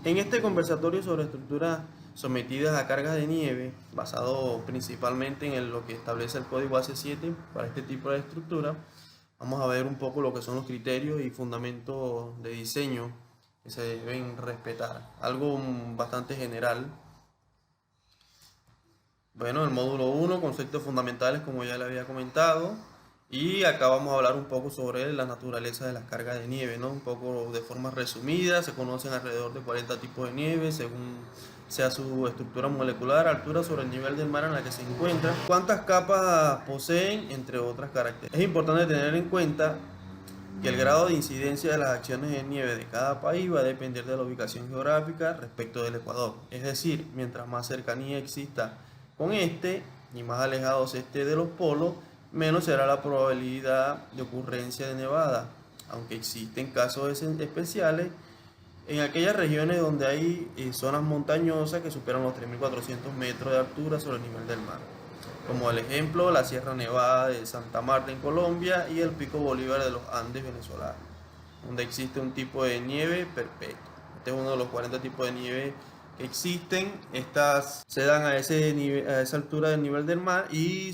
En este conversatorio sobre estructuras sometidas a cargas de nieve, basado principalmente en lo que establece el código AC7 para este tipo de estructura, vamos a ver un poco lo que son los criterios y fundamentos de diseño que se deben respetar. Algo bastante general. Bueno, el módulo 1, conceptos fundamentales, como ya le había comentado. Y acá vamos a hablar un poco sobre la naturaleza de las cargas de nieve, ¿no? Un poco de forma resumida. Se conocen alrededor de 40 tipos de nieve, según sea su estructura molecular, altura sobre el nivel del mar en la que se encuentra, cuántas capas poseen, entre otras características. Es importante tener en cuenta que el grado de incidencia de las acciones de nieve de cada país va a depender de la ubicación geográfica respecto del Ecuador. Es decir, mientras más cercanía exista con este y más alejado se esté de los polos, menos será la probabilidad de ocurrencia de nevada, aunque existen casos especiales en aquellas regiones donde hay zonas montañosas que superan los 3.400 metros de altura sobre el nivel del mar, como el ejemplo la Sierra Nevada de Santa Marta en Colombia y el Pico Bolívar de los Andes venezolanos, donde existe un tipo de nieve perpetua. Este es uno de los 40 tipos de nieve que existen. Estas se dan a esa altura del nivel del mar y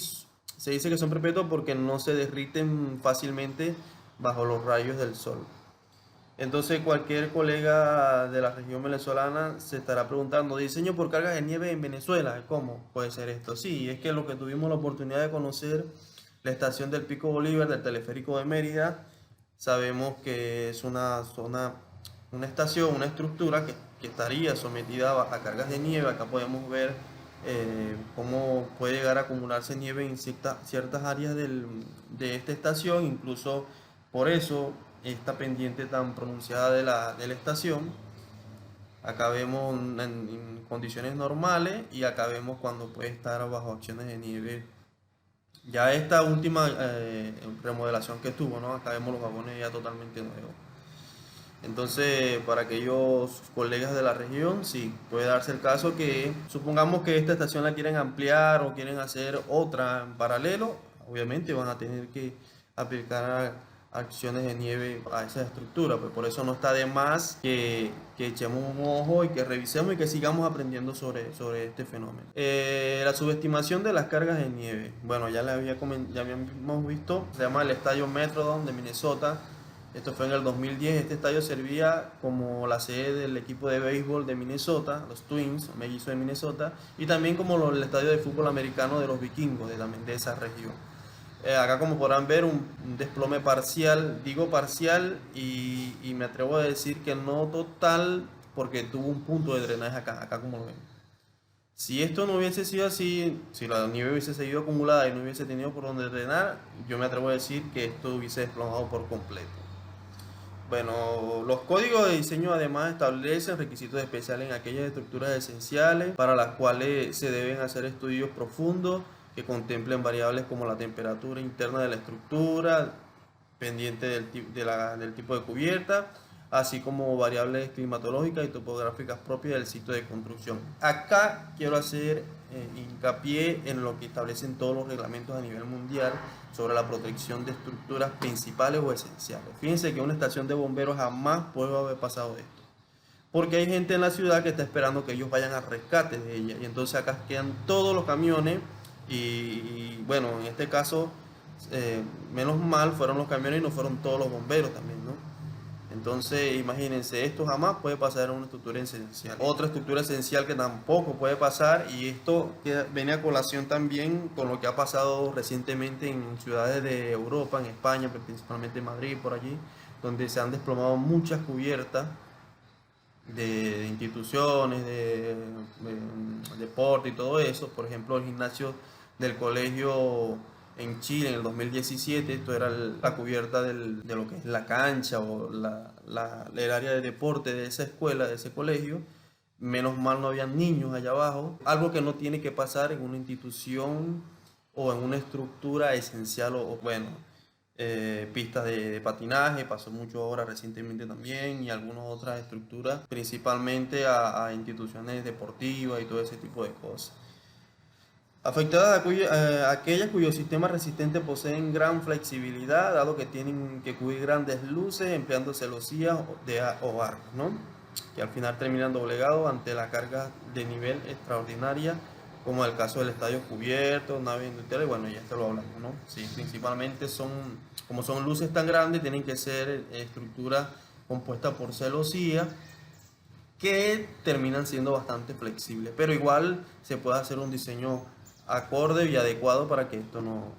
se dice que son perpetuas porque no se derriten fácilmente bajo los rayos del sol. Entonces cualquier colega de la región venezolana se estará preguntando, ¿diseño por cargas de nieve en Venezuela? ¿Cómo puede ser esto? Sí, es que lo que tuvimos la oportunidad de conocer, la estación del Pico Bolívar del teleférico de Mérida, sabemos que es una zona, una estación, una estructura que estaría sometida a cargas de nieve. Acá podemos ver cómo puede llegar a acumularse nieve en ciertas áreas de esta estación, incluso por eso esta pendiente tan pronunciada de la estación. Acá vemos en condiciones normales y acá vemos cuando puede estar bajo acciones de nieve. Ya esta última remodelación que tuvo, ¿no? Acá vemos los vagones ya totalmente nuevos. Entonces, para aquellos colegas de la región, sí, puede darse el caso que supongamos que esta estación la quieren ampliar o quieren hacer otra en paralelo, obviamente van a tener que aplicar acciones de nieve a esa estructura, pues por eso no está de más que echemos un ojo y que revisemos y que sigamos aprendiendo sobre este fenómeno. La subestimación de las cargas de nieve, bueno, ya habíamos visto, se llama el Estadio Metrodome de Minnesota. Esto fue en el 2010. Este estadio servía como la sede del equipo de béisbol de Minnesota, los Twins, mellizos de Minnesota, y también como el estadio de fútbol americano de los vikingos también de esa región. Acá como podrán ver un desplome parcial, digo parcial y me atrevo a decir que no total porque tuvo un punto de drenaje acá como lo ven. Si esto no hubiese sido así, si la nieve hubiese seguido acumulada y no hubiese tenido por dónde drenar, yo me atrevo a decir que esto hubiese desplomado por completo. Bueno, los códigos de diseño además establecen requisitos especiales en aquellas estructuras esenciales para las cuales se deben hacer estudios profundos que contemplen variables como la temperatura interna de la estructura, pendiente del tipo de cubierta, así como variables climatológicas y topográficas propias del sitio de construcción. Acá quiero hacer hincapié en lo que establecen todos los reglamentos a nivel mundial sobre la protección de estructuras principales o esenciales. Fíjense que una estación de bomberos jamás puede haber pasado esto, porque hay gente en la ciudad que está esperando que ellos vayan al rescate de ella, y entonces acá quedan todos los camiones y bueno, en este caso menos mal fueron los camiones y no fueron todos los bomberos también, ¿no? Entonces, imagínense, esto jamás puede pasar en una estructura esencial. Otra estructura esencial que tampoco puede pasar, y esto viene a colación también con lo que ha pasado recientemente en ciudades de Europa, en España, principalmente en Madrid, por allí, donde se han desplomado muchas cubiertas de instituciones, de deporte y todo eso. Por ejemplo, el gimnasio del colegio en Chile en el 2017, esto era la cubierta de lo que es la cancha o el área de deporte de esa escuela, de ese colegio. Menos mal no habían niños allá abajo, algo que no tiene que pasar en una institución o en una estructura esencial o bueno, pistas de patinaje, pasó mucho ahora recientemente también, y algunas otras estructuras, principalmente a instituciones deportivas y todo ese tipo de cosas. Afectadas aquellas cuyos sistemas resistentes poseen gran flexibilidad, dado que tienen que cubrir grandes luces empleando celosías o arcos, ¿no? que al final terminan doblegados ante la carga de nivel extraordinaria, como el caso del estadio cubierto, naves industriales, bueno, ya esto lo hablamos, ¿no? Sí, principalmente como son luces tan grandes, tienen que ser estructuras compuestas por celosía, que terminan siendo bastante flexibles, pero igual se puede hacer un diseño acorde y adecuado para que esto no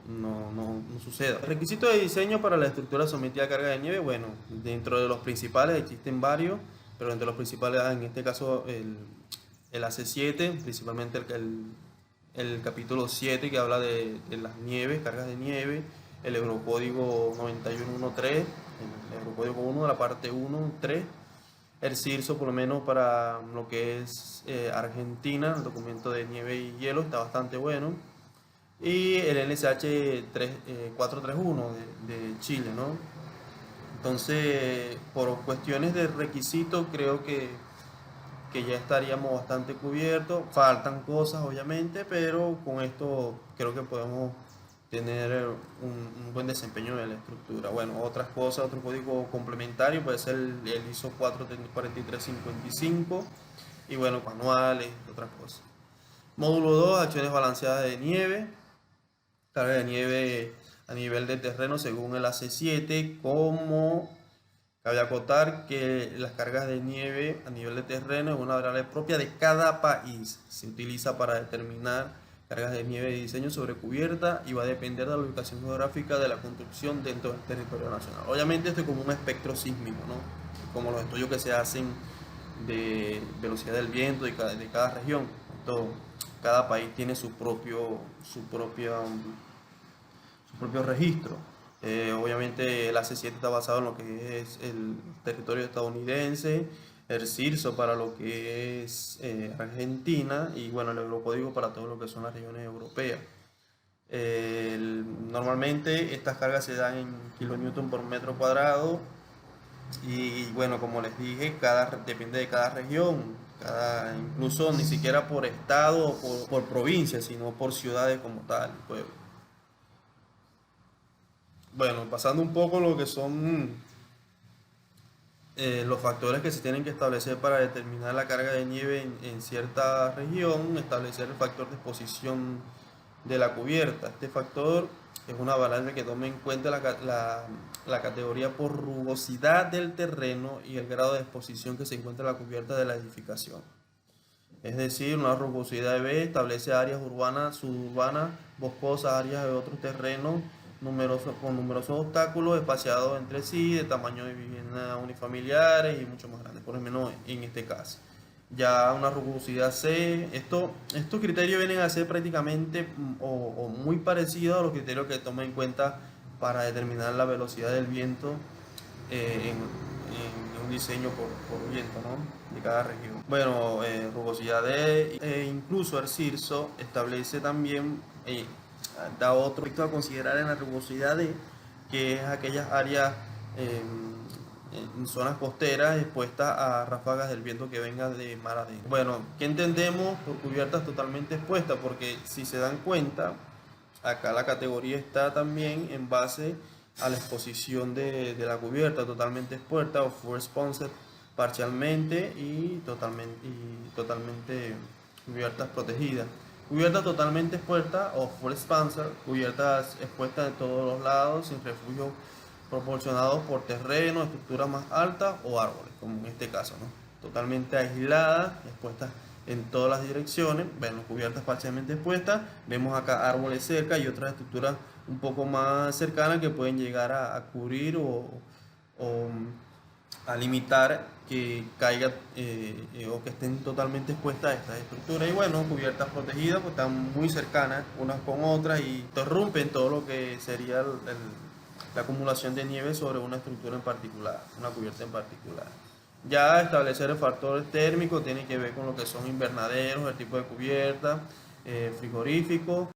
suceda. El requisito de diseño para la estructura sometida a carga de nieve, bueno, dentro de los principales existen varios, pero entre los principales, en este caso, el AC7, principalmente el capítulo 7 que habla de las nieves, cargas de nieve, el Eurocódigo 9113, el Eurocódigo 1 de la parte 1, 3, el CIRSO, por lo menos para lo que es Argentina, el documento de nieve y hielo está bastante bueno. Y el NSH 431 de Chile, ¿no? Entonces, por cuestiones de requisitos, creo que ya estaríamos bastante cubiertos. Faltan cosas, obviamente, pero con esto creo que podemos tener un buen desempeño de la estructura. Bueno, otras cosas, otro código complementario puede ser el ISO 44355 y bueno, manuales, otras cosas. Módulo 2, acciones balanceadas de nieve, carga de nieve a nivel de terreno según el AC7, como cabe acotar que las cargas de nieve a nivel de terreno es una variable propia de cada país. Se utiliza para determinar cargas de nieve de diseño sobre cubierta y va a depender de la ubicación geográfica de la construcción dentro del territorio nacional. Obviamente esto es como un espectro sísmico, ¿no? Como los estudios que se hacen de velocidad del viento de cada región. Cada país tiene su propio registro. Obviamente el AC7 está basado en lo que es el territorio estadounidense, el CIRSO para lo que es Argentina y bueno, el Eurocódigo para todo lo que son las regiones europeas. Normalmente estas cargas se dan en kilonewton por metro cuadrado y bueno, como les dije, depende de cada región, incluso ni siquiera por estado o por provincia, sino por ciudades como tal, pueblo. Bueno, pasando un poco lo que son los factores que se tienen que establecer para determinar la carga de nieve en cierta región, establecer el factor de exposición de la cubierta. Este factor es una variable que toma en cuenta la categoría por rugosidad del terreno y el grado de exposición que se encuentra en la cubierta de la edificación. Es decir, una rugosidad de B establece áreas urbanas, suburbanas, boscosas, áreas de otros terrenos con numerosos obstáculos espaciados entre sí, de tamaño de viviendas unifamiliares y mucho más grandes, por lo menos en este caso. Ya una rugosidad C, estos criterios vienen a ser prácticamente o muy parecidos a los criterios que toma en cuenta para determinar la velocidad del viento en un diseño por viento, ¿no? De cada región. Bueno, rugosidad D, incluso el CIRSO establece también, da otro aspecto a considerar en la rugosidad D, que es aquellas áreas en zonas costeras expuestas a ráfagas del viento que venga de mar adentro. Bueno, ¿qué entendemos por cubiertas totalmente expuestas? Porque si se dan cuenta, acá la categoría está también en base a la exposición de la cubierta totalmente expuesta o full exposed parcialmente y totalmente cubiertas protegidas. Cubiertas totalmente expuestas o full exposed, cubiertas expuestas de todos los lados sin refugio proporcionados por terreno, estructuras más altas o árboles, como en este caso, ¿no? Totalmente aisladas, expuestas en todas las direcciones. Bueno, cubiertas parcialmente expuestas, vemos acá árboles cerca y otras estructuras un poco más cercanas que pueden llegar a cubrir o a limitar que caiga o que estén totalmente expuestas a estas estructuras. Y bueno, cubiertas protegidas pues están muy cercanas unas con otras y interrumpen todo lo que sería la acumulación de nieve sobre una estructura en particular, una cubierta en particular. Ya establecer el factor térmico tiene que ver con lo que son invernaderos, el tipo de cubierta, frigorífico.